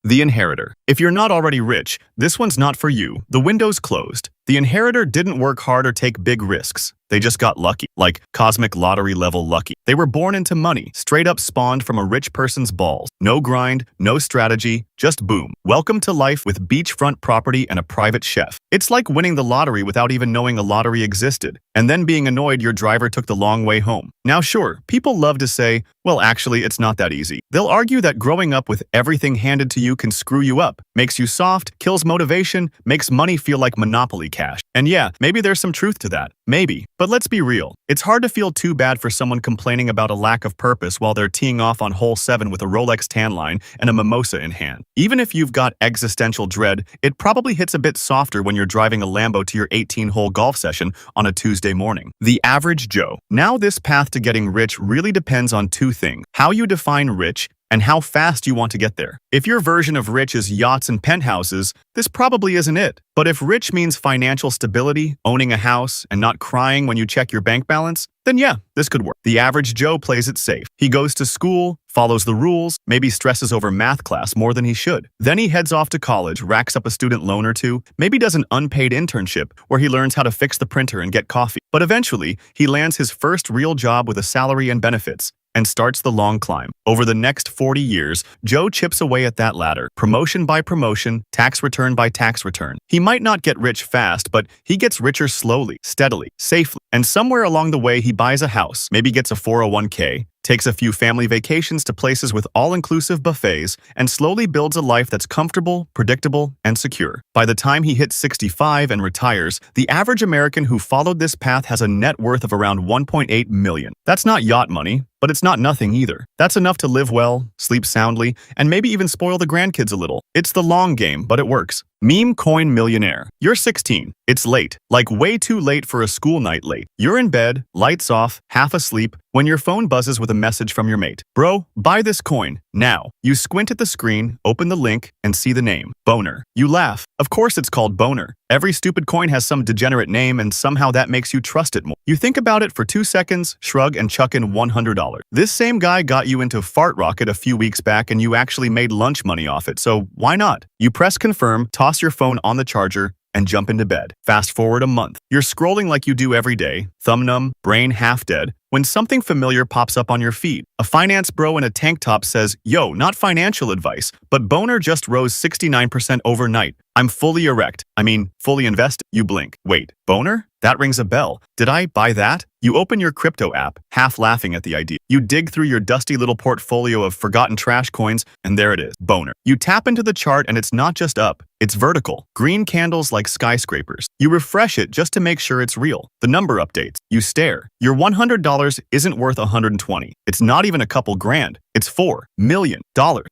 The Inheritor. If you're not already rich, this one's not for you. The window's closed. The Inheritor didn't work hard or take big risks. They just got lucky, like cosmic lottery level lucky. They were born into money, straight up spawned from a rich person's balls. No grind, no strategy, just boom. Welcome to life with beachfront property and a private chef. It's like winning the lottery without even knowing a lottery existed, and then being annoyed your driver took the long way home. Now sure, people love to say, well actually it's not that easy. They'll argue that growing up with everything handed to you can screw you up, makes you soft, kills motivation, makes money feel like Monopoly cash. And yeah, maybe there's some truth to that. Maybe. But let's be real. It's hard to feel too bad for someone complaining about a lack of purpose while they're teeing off on hole 7 with a Rolex tan line and a mimosa in hand. Even if you've got existential dread, it probably hits a bit softer when you're driving a Lambo to your 18-hole golf session on a Tuesday morning. The average Joe. Now this path to getting rich really depends on two things: how you define rich and how fast you want to get there. If your version of rich is yachts and penthouses, this probably isn't it. But if rich means financial stability, owning a house, and not crying when you check your bank balance, then yeah, this could work. The average Joe plays it safe. He goes to school, follows the rules, maybe stresses over math class more than he should. Then he heads off to college, racks up a student loan or two, maybe does an unpaid internship where he learns how to fix the printer and get coffee. But eventually, he lands his first real job with a salary and benefits, and starts the long climb. Over the next 40 years, Joe chips away at that ladder, promotion by promotion, tax return by tax return. He might not get rich fast, but he gets richer slowly, steadily, safely. And somewhere along the way, he buys a house, maybe gets a 401k, takes a few family vacations to places with all-inclusive buffets, and slowly builds a life that's comfortable, predictable, and secure. By the time he hits 65 and retires, the average American who followed this path has a net worth of around $1.8 million. That's not yacht money, but it's not nothing either. That's enough to live well, sleep soundly, and maybe even spoil the grandkids a little. It's the long game, but it works. Meme coin millionaire. You're 16. It's late. Like way too late for a school night late. You're in bed, lights off, half asleep, when your phone buzzes with a message from your mate. Bro, buy this coin, now. You squint at the screen, open the link, and see the name. Boner. You laugh. Of course it's called Boner. Every stupid coin has some degenerate name and somehow that makes you trust it more. You think about it for 2 seconds, shrug, and chuck in $100. This same guy got you into Fart Rocket a few weeks back and you actually made lunch money off it, so why not? You press confirm, toss your phone on the charger, and jump into bed. Fast forward a month. You're scrolling like you do every day, thumb numb, brain half dead, when something familiar pops up on your feed. A finance bro in a tank top says, yo, not financial advice, but Boner just rose 69% overnight. I'm fully erect. I mean, fully invested. You blink. Wait, Boner? That rings a bell. Did I buy that? You open your crypto app, half laughing at the idea. You dig through your dusty little portfolio of forgotten trash coins, and there it is, Boner. You tap into the chart and it's not just up, it's vertical. Green candles like skyscrapers. You refresh it just to make sure it's real. The number updates. You stare. Your $100 isn't worth $120. It's not even a couple grand. It's $4 million.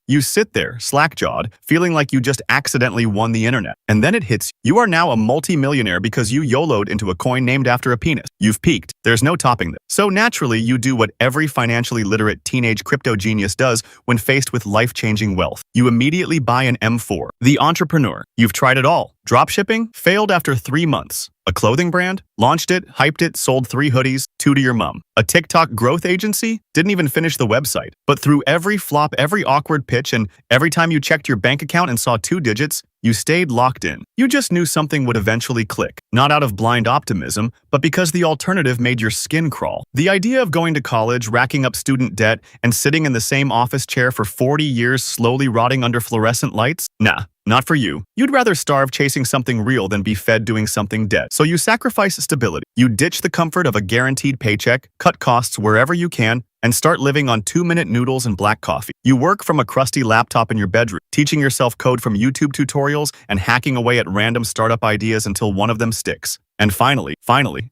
You sit there, slack-jawed, feeling like you just accidentally won the internet. And then it hits you. You are now a multi-millionaire because you YOLO'd into a coin named after a penis. You've peaked. There's no topping this. So naturally, you do what every financially literate teenage crypto genius does when faced with life-changing wealth. You immediately buy an M4. The entrepreneur. You've tried it all. Dropshipping? Failed after 3 months. A clothing brand? Launched it, hyped it, sold 3 hoodies, 2 to your mom. A TikTok growth agency? Didn't even finish the website. But through every flop, every awkward pitch, and every time you checked your bank account and saw 2 digits, you stayed locked in. You just knew something would eventually click. Not out of blind optimism, but because the alternative made your skin crawl. The idea of going to college, racking up student debt, and sitting in the same office chair for 40 years slowly rotting under fluorescent lights? Nah. Not for you. You'd rather starve chasing something real than be fed doing something dead. So you sacrifice stability. You ditch the comfort of a guaranteed paycheck, cut costs wherever you can, and start living on 2-minute noodles and black coffee. You work from a crusty laptop in your bedroom, teaching yourself code from YouTube tutorials and hacking away at random startup ideas until one of them sticks. And finally,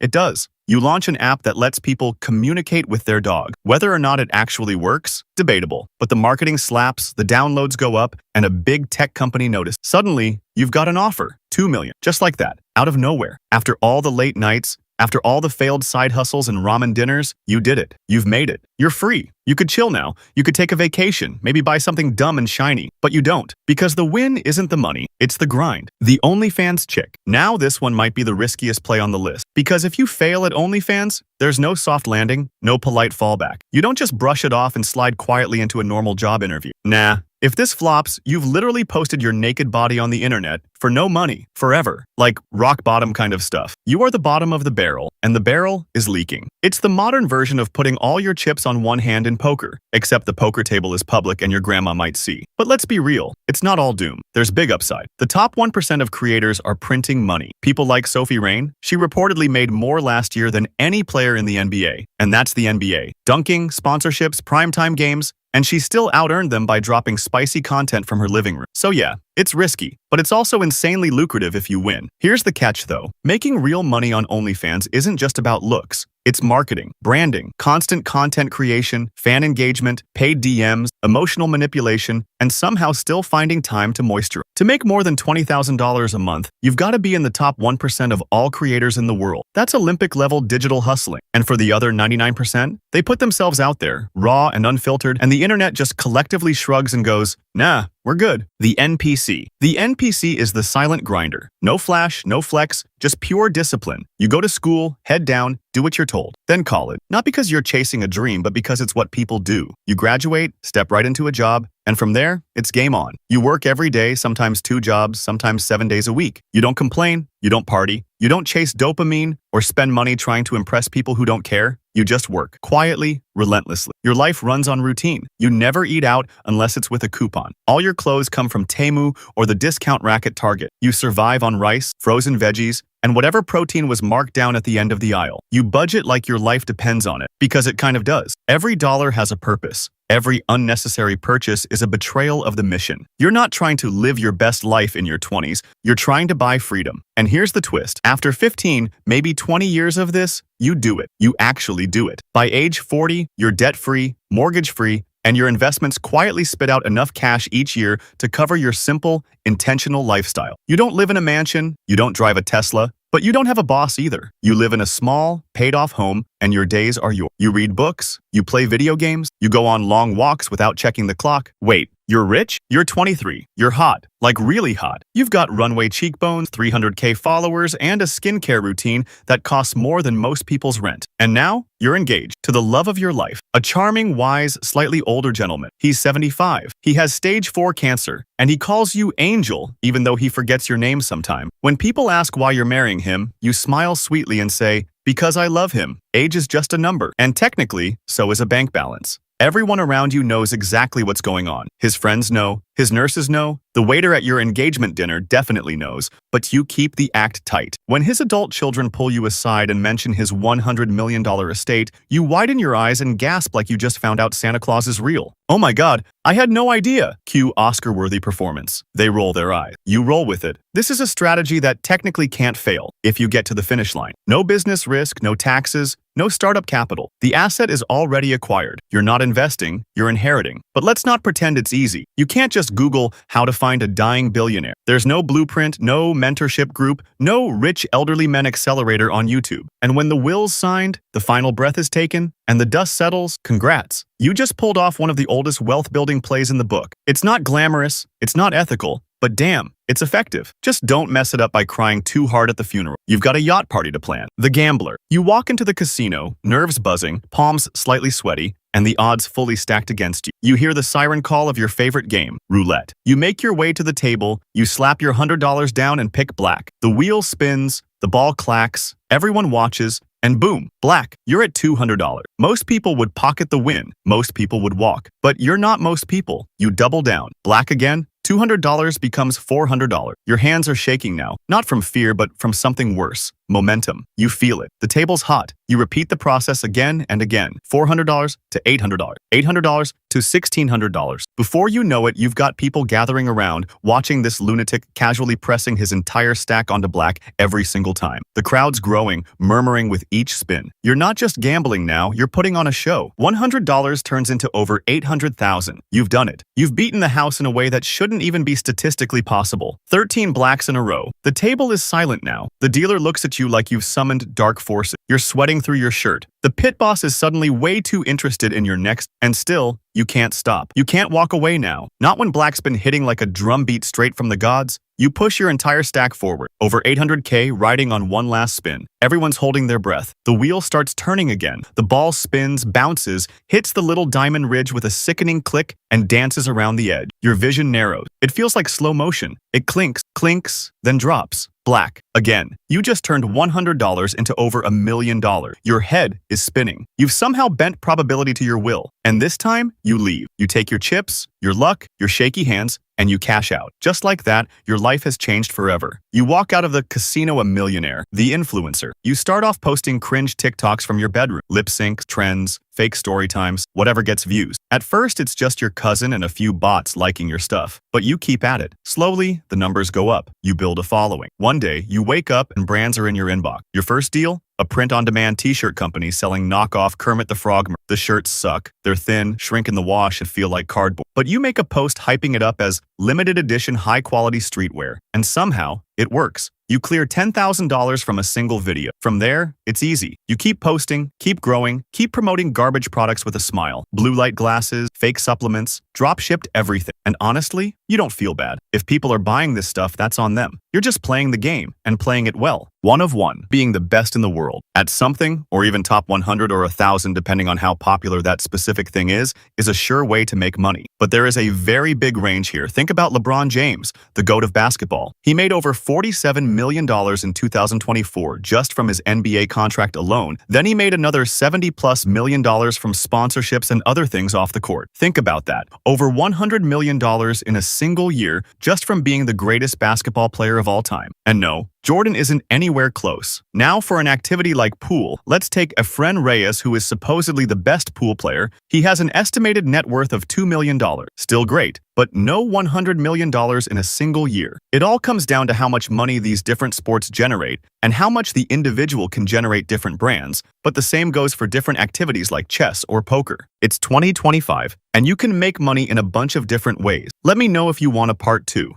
it does. You launch an app that lets people communicate with their dog. Whether or not it actually works, debatable. But the marketing slaps, the downloads go up, and a big tech company notices. Suddenly, you've got an offer. $2 million. Just like that. Out of nowhere. After all the late nights, after all the failed side hustles and ramen dinners, you did it. You've made it. You're free. You could chill now. You could take a vacation, maybe buy something dumb and shiny. But you don't. Because the win isn't the money, it's the grind. The OnlyFans chick. Now this one might be the riskiest play on the list. Because if you fail at OnlyFans, there's no soft landing, no polite fallback. You don't just brush it off and slide quietly into a normal job interview. Nah, If this flops, you've literally posted your naked body on the internet for no money, forever. Like rock bottom kind of stuff. You are the bottom of the barrel, and the barrel is leaking. It's the modern version of putting all your chips on one hand in poker, except the poker table is public and your grandma might see. But let's be real, it's not all doom. There's big upside. The top 1% of creators are printing money. People like Sophie Rain, she reportedly made more last year than any player in the NBA. And that's the NBA. Dunking, sponsorships, primetime games, and she still out-earned them by dropping spicy content from her living room. So yeah, it's risky, but it's also insanely lucrative if you win. Here's the catch though. Making real money on OnlyFans isn't just about looks. It's marketing, branding, constant content creation, fan engagement, paid DMs, emotional manipulation, and somehow still finding time to moisturize. To make more than $20,000 a month, you've got to be in the top 1% of all creators in the world. That's Olympic-level digital hustling. And for the other 99%, they put themselves out there, raw and unfiltered, and the internet just collectively shrugs and goes, nah, we're good. The NPC. The NPC is the silent grinder. No flash, no flex, just pure discipline. You go to school, head down, do what you're told, then call it. Not because you're chasing a dream, but because it's what people do. You graduate, step right into a job, and from there, it's game on. You work every day, sometimes 2 jobs, sometimes 7 days a week. You don't complain, you don't party, you don't chase dopamine or spend money trying to impress people who don't care. You just work, quietly, relentlessly. Your life runs on routine. You never eat out unless it's with a coupon. All your clothes come from Temu or the discount rack at Target. You survive on rice, frozen veggies, and whatever protein was marked down at the end of the aisle. You budget like your life depends on it, because it kind of does. Every dollar has a purpose. Every unnecessary purchase is a betrayal of the mission. You're not trying to live your best life in your 20s, you're trying to buy freedom. And here's the twist. After 15, maybe 20 years of this, you do it. You actually do it. By age 40, you're debt-free, mortgage-free, and your investments quietly spit out enough cash each year to cover your simple, intentional lifestyle. You don't live in a mansion, you don't drive a Tesla, but you don't have a boss either. You live in a small, paid-off home, and your days are yours. You read books, you play video games, you go on long walks without checking the clock. Wait, you're rich? You're 23. You're hot. Like really hot. You've got runway cheekbones, 300K followers, and a skincare routine that costs more than most people's rent. And now, you're engaged to the love of your life. A charming, wise, slightly older gentleman. He's 75. He has stage 4 cancer, and he calls you Angel, even though he forgets your name sometime. When people ask why you're marrying him, you smile sweetly and say, because I love him. Age is just a number, and technically, so is a bank balance. Everyone around you knows exactly what's going on. His friends know, his nurses know, the waiter at your engagement dinner definitely knows, but you keep the act tight. When his adult children pull you aside and mention his $100 million estate, you widen your eyes and gasp like you just found out Santa Claus is real. Oh my God, I had no idea. Cue Oscar-worthy performance. They roll their eyes. You roll with it. This is a strategy that technically can't fail if you get to the finish line. No business risk, no taxes, no startup capital. The asset is already acquired. You're not investing, you're inheriting. But let's not pretend it's easy. You can't just Google how to find a dying billionaire. There's no blueprint, no mentorship group, no rich elderly men accelerator on YouTube. And when the will's signed, the final breath is taken, and the dust settles, congrats. You just pulled off one of the oldest wealth-building plays in the book. It's not glamorous, it's not ethical, but damn, it's effective. Just don't mess it up by crying too hard at the funeral. You've got a yacht party to plan. The Gambler. You walk into the casino, nerves buzzing, palms slightly sweaty, and the odds fully stacked against you. You hear the siren call of your favorite game, roulette. You make your way to the table, you slap your $100 down and pick black. The wheel spins, the ball clacks, everyone watches, and boom, black, you're at $200. Most people would pocket the win. Most people would walk. But you're not most people. You double down. Black again. $200 becomes $400. Your hands are shaking now, not from fear, but from something worse. Momentum. You feel it. The table's hot. You repeat the process again and again. $400 to $800. $800 to $1,600. Before you know it, you've got people gathering around, watching this lunatic casually pressing his entire stack onto black every single time. The crowd's growing, murmuring with each spin. You're not just gambling now, you're putting on a show. $100 turns into over $800,000. You've done it. You've beaten the house in a way that shouldn't even be statistically possible. 13 blacks in a row. The table is silent now. The dealer looks at you like you've summoned dark forces. You're sweating through your shirt. The pit boss is suddenly way too interested in your next, and still, you can't stop. You can't walk away now. Not when black's been hitting like a drumbeat straight from the gods. You push your entire stack forward, over 800k riding on one last spin. Everyone's holding their breath. The wheel starts turning again. The ball spins, bounces, hits the little diamond ridge with a sickening click, and dances around the edge. Your vision narrows. It feels like slow motion. It clinks, clinks, then drops. Black. Again. You just turned $100 into over $1 million. Your head is spinning. You've somehow bent probability to your will. And this time, you leave. You take your chips, your luck, your shaky hands, and you cash out. Just like that, your life has changed forever. You walk out of the casino a millionaire, the influencer. You start off posting cringe TikToks from your bedroom, lip syncs, trends, fake story times, whatever gets views. At first, it's just your cousin and a few bots liking your stuff. But you keep at it. Slowly, the numbers go up. You build a following. One day, you wake up and brands are in your inbox. Your first deal? A print-on-demand t-shirt company selling knockoff Kermit the Frog. The shirts suck. They're thin, shrink in the wash, and feel like cardboard. But you make a post hyping it up as limited edition high-quality streetwear. And somehow, it works. You clear $10,000 from a single video. From there, it's easy. You keep posting, keep growing, keep promoting garbage products with a smile. Blue light glasses, fake supplements, drop-shipped everything. And honestly, you don't feel bad. If people are buying this stuff, that's on them. You're just playing the game, and playing it well. One of one, being the best in the world. At something, or even top 100 or 1,000 depending on how popular that specific thing is a sure way to make money. But there is a very big range here. Think about LeBron James, the GOAT of basketball. He made over $47 million in 2024 just from his NBA contract alone. Then he made another $70+ million from sponsorships and other things off the court. Think about that. Over $100 million in a single year just from being the greatest basketball player of all time. And no, Jordan isn't anywhere close. Now for an activity like pool, let's take Efren Reyes, who is supposedly the best pool player. He has an estimated net worth of $2 million. Still great, but no $100 million in a single year. It all comes down to how much money these different sports generate and how much the individual can generate different brands, but the same goes for different activities like chess or poker. It's 2025, and you can make money in a bunch of different ways. Let me know if you want a part 2.